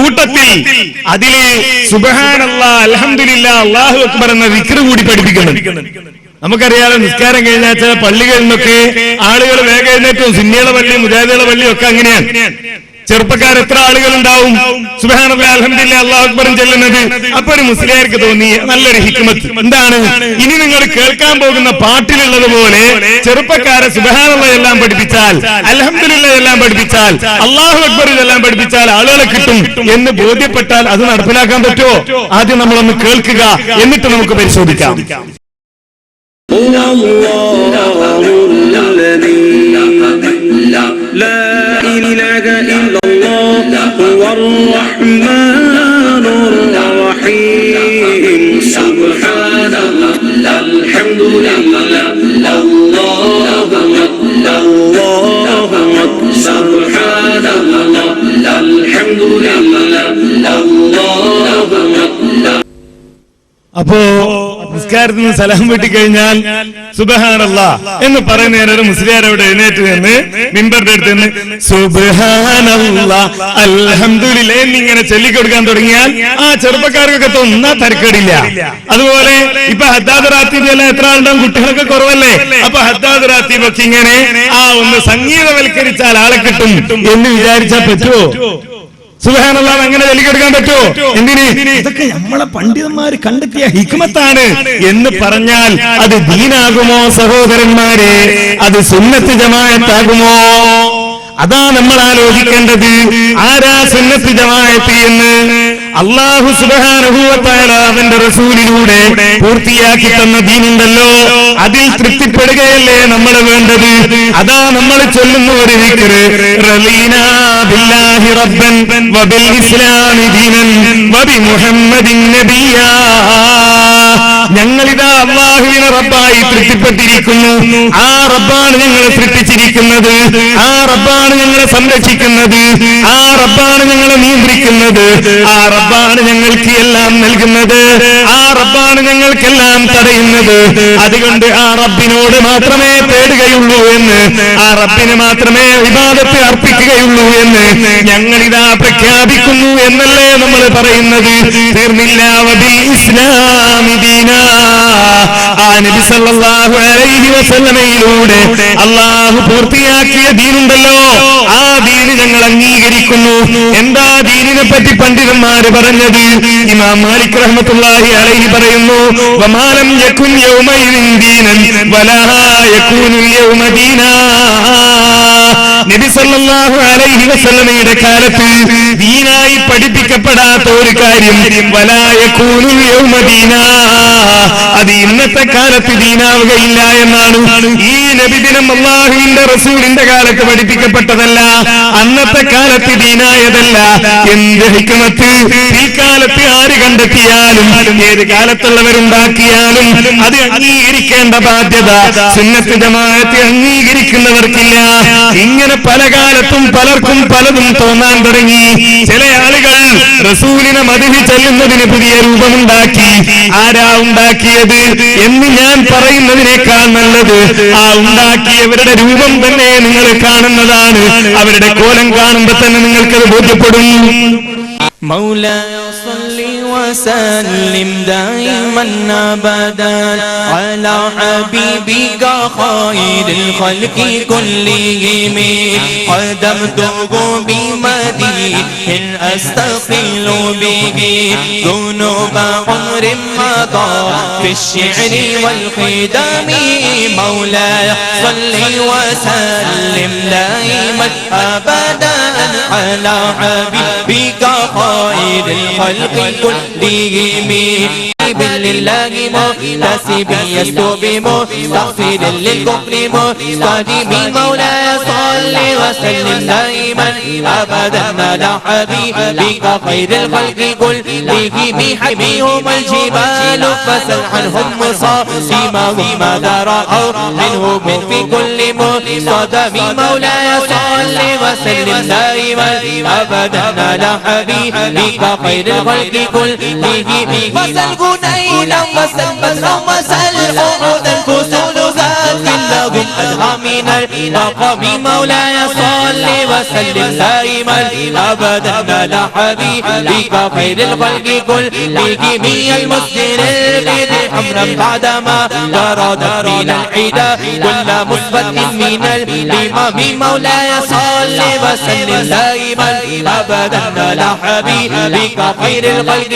കൂട്ടത്തിൽ അതിലെ സുബ്ഹാനല്ലാഹ്, അൽഹംദുലില്ലാഹ്, അല്ലാഹു അക്ബർ എന്ന ദിക്ർ കൂടി പഠിപ്പിക്കണം. നമുക്കറിയാലോ, നിസ്കാരം കഴിഞ്ഞാൽ ചില പള്ളികളിൽ നിന്നൊക്കെ ആളുകൾ വേഗം എഴുന്നേറ്റും. സുന്നികളുടെ പള്ളി, മുജാഹിദുകളുടെ പള്ളി ഒക്കെ അങ്ങനെയാണ്. ചെറുപ്പക്കാർ എത്ര ആളുകൾ ഉണ്ടാവും സുബ്ഹാനല്ലാഹ്, അൽഹംദുലില്ലാഹ്, അല്ലാഹു അക്ബറും ചെല്ലുന്നത്. അപ്പൊ ഒരു മുസ്ലിയാർക്ക് തോന്നി നല്ലൊരു ഹിക്മത്ത് എന്താണ്, ഇനി നിങ്ങൾ കേൾക്കാൻ പോകുന്ന പാട്ടിലുള്ളതുപോലെ ചെറുപ്പക്കാരെ സുബ്ഹാനല്ലാഹ് എല്ലാം പഠിപ്പിച്ചാൽ, അൽഹംദുലില്ലാഹ് എല്ലാം പഠിപ്പിച്ചാൽ, അല്ലാഹു അക്ബർ എല്ലാം പഠിപ്പിച്ചാൽ ആളുകളെ കിട്ടും എന്ന് ബോധ്യപ്പെട്ടാൽ അത് നടപ്പിലാക്കാൻ പറ്റുമോ? ആദ്യം നമ്മളൊന്ന് കേൾക്കുക, എന്നിട്ട് നമുക്ക് പരിശോധിക്കാം. അപ്പോ നിസ്കാരത്തിൽ നിന്ന് സലാം വീട്ടിക്കഴിഞ്ഞാൽ സുബ്ഹാനല്ലാഹ് എന്ന് പറയുന്ന നേരം ഒരു മുസ്ലിയാർ അവിടെ എഴുന്നേറ്റ് നിന്ന് മിമ്പറിന്റെ അടുത്ത് നിന്ന് സുബ്ഹാനല്ലാഹ് അൽഹംദുലില്ലാഹ് എന്നിങ്ങനെ ചൊല്ലിക്കൊടുക്കാൻ തുടങ്ങിയാൽ ആ ചെറുപ്പക്കാർക്കൊക്കെ തോന്നുന്ന തരക്കേടില്ല. അതുപോലെ ഇപ്പൊ ഹദ്ദാദ് റാത്തീബ് എല്ലാം എത്ര ആളുണ്ടാവും, കുട്ടികളൊക്കെ കുറവല്ലേ. അപ്പൊ ഹദ്ദാദ് റാത്തീബ് ഒക്കെ ഇങ്ങനെ ഒന്ന് സംഗീതവൽക്കരിച്ചാൽ ആളെ കിട്ടും എന്ന് വിചാരിച്ചാൽ പറ്റുമോ? സുബ്ഹാനല്ലാഹ് അങ്ങനെ ചൊല്ലിക്കൊടുക്കാൻ പറ്റുമോ? എന്തിന്? ഇതൊക്കെ നമ്മളെ പണ്ഡിതന്മാര് കണ്ടെത്തിയ ഹിക്മത്താണ് എന്ന് പറഞ്ഞാൽ അത് ദീനാകുമോ സഹോദരന്മാരെ? അത് സുന്നത്ത് ജമാഅത്താകുമോ? അതാ നമ്മൾ ആലോചിക്കേണ്ടത്. ആരാ സുന്നത്ത് ജമാഅത്ത് എന്ന്? അല്ലാഹു സുബ്ഹാനഹു വ തആല അവന്റെ റസൂലിലൂടെ പൂർത്തിയാക്കി തന്ന ദീനുണ്ടല്ലോ, അതിൽ തൃപ്തിപ്പെടുകയല്ലേ നമ്മൾ വേണ്ടത്? അതാ നമ്മൾ ചൊല്ലുന്ന ഒരു ദിക്ർ, റളീനാ ബില്ലാഹി റബ്ബൻ വബിൽ ഇസ്ലാമി ദീനൻ വബി മുഹമ്മദിൻ നബിയ്യാ. ഞങ്ങളിതാ അല്ലാഹുവിനെ റബ്ബായി തൃപ്തിപ്പെട്ടിരിക്കുന്നു. ആ റബ്ബാണ് ഞങ്ങളെ സൃഷ്ടിച്ചിരിക്കുന്നത്, ആ റബ്ബാണ് ഞങ്ങളെ സംരക്ഷിക്കുന്നത്, ആ റബ്ബാണ് ഞങ്ങളെ നിയന്ത്രിക്കുന്നത്, ആ റബ്ബാണ് ഞങ്ങൾക്ക് എല്ലാം നൽകുന്നത്, ആ റബ്ബാണ് ഞങ്ങൾക്കെല്ലാം തടയുന്നത്. അതുകൊണ്ട് ആ റബ്ബിനോട് മാത്രമേ തേടുകയുള്ളൂ എന്ന്, ആ റബ്ബിന് മാത്രമേ ഇബാദത്ത് അർപ്പിക്കുകയുള്ളൂ എന്ന് ഞങ്ങളിതാ പ്രഖ്യാപിക്കുന്നു എന്നല്ലേ നമ്മൾ പറയുന്നത്. തീർന്നില്ല. വബിൽ ഇസ്ലാമി ദീനാ. ആ നബി സല്ലല്ലാഹു അലൈഹി വസല്ലമയിലൂടെ അല്ലാഹു പൂർത്തിയാക്കിയ ദീനുണ്ടല്ലോ, ആ ദീന് ഞങ്ങൾ അംഗീകരിക്കുന്നു. എന്താ ദീനിനെ പറ്റി പണ്ഡിതന്മാര് പറഞ്ഞത്? ഇമാം മാലിക് റഹ്മത്തുള്ളാഹി അലൈഹി പറയുന്നു, വമാലം യകുൻ യൗമഇദിൻ ദീനൻ വലാ യകൂനു യൗമ ദീനാ. നബി സല്ലല്ലാഹു അലൈഹി വസല്ലമയുടെ കാലത്ത് ദീനായി പഠിപ്പിക്കപ്പെടാത്ത ഒരു കാര്യം വലാ യകൂനു യൗമ ദീനാ, അത് ഇന്നത്തെ കാലത്ത് ദീനാവുകയില്ല എന്നാണ്. ഈ നബിദിനം അല്ലാഹുവിന്റെ റസൂലിന്റെ കാലത്ത് പഠിപ്പിക്കപ്പെട്ടതല്ല, അന്നത്തെ കാലത്ത് ദീനായതല്ല. എന്ത് ഹിക്മത്ത്! ഈ കാലത്ത് ആര് കണ്ടെത്തിയാലും, ഏത് കാലത്തുള്ളവരുണ്ടാക്കിയാലും അത് അംഗീകരിക്കേണ്ട ബാധ്യത സുന്നത്ത് ജമാഅത്ത് അംഗീകരിക്കുന്നവർക്കില്ല. ഇങ്ങനെ പല കാലത്തും പലർക്കും പലതും തോന്നാൻ തുടങ്ങി. ചില ആളുകൾ റസൂലിനെ മദ്ഹ് ചൊല്ലുന്നതിന് പുതിയ രൂപമുണ്ടാക്കി. ആരാ ഉണ്ടാക്കിയത് എന്ന് ഞാൻ പറയുന്നതിനേക്കാൾ നല്ലത് ആ ഉണ്ടാക്കിയവരുടെ രൂപം തന്നെ നിങ്ങൾ കാണുന്നതാണ്. അവരുടെ കോലം കാണുമ്പോൾ തന്നെ നിങ്ങൾക്കത് ബോധ്യപ്പെടും. مولاي صل وسلم دائما ابدا على حبيبك خير الخلق كلهم قدمته بمديح استقل به ذنوب عمر مضى في الشعر والقدم مولاي صل وسلم دائما ابدا على حبيبك خير الخلق كلهم لله محتسب يستوب مستغفر للكفر مستهدم مولاي صل وسلم دائما ابدا على حبيبك خير الخلق كلهم حبيهم الجبال فسل عنهم مصاصمهم ماذا رأوا منهم في كل مصدم مولاي صل وسلم دائما ابدا على حبيبك خير الخلق كلهم فسل حنينا وسلما وسل أحدا فصول ذات لهم أدهى من المقام مولاي صل وسلم دائما أبدا على حبيبك خير الخلق كلهم المسدر البر حمرا بعدما ورد فينا الحدا كل مثبت من الإمام مولاي صل وسلم دائما أبدا على حبيبك خير الخلق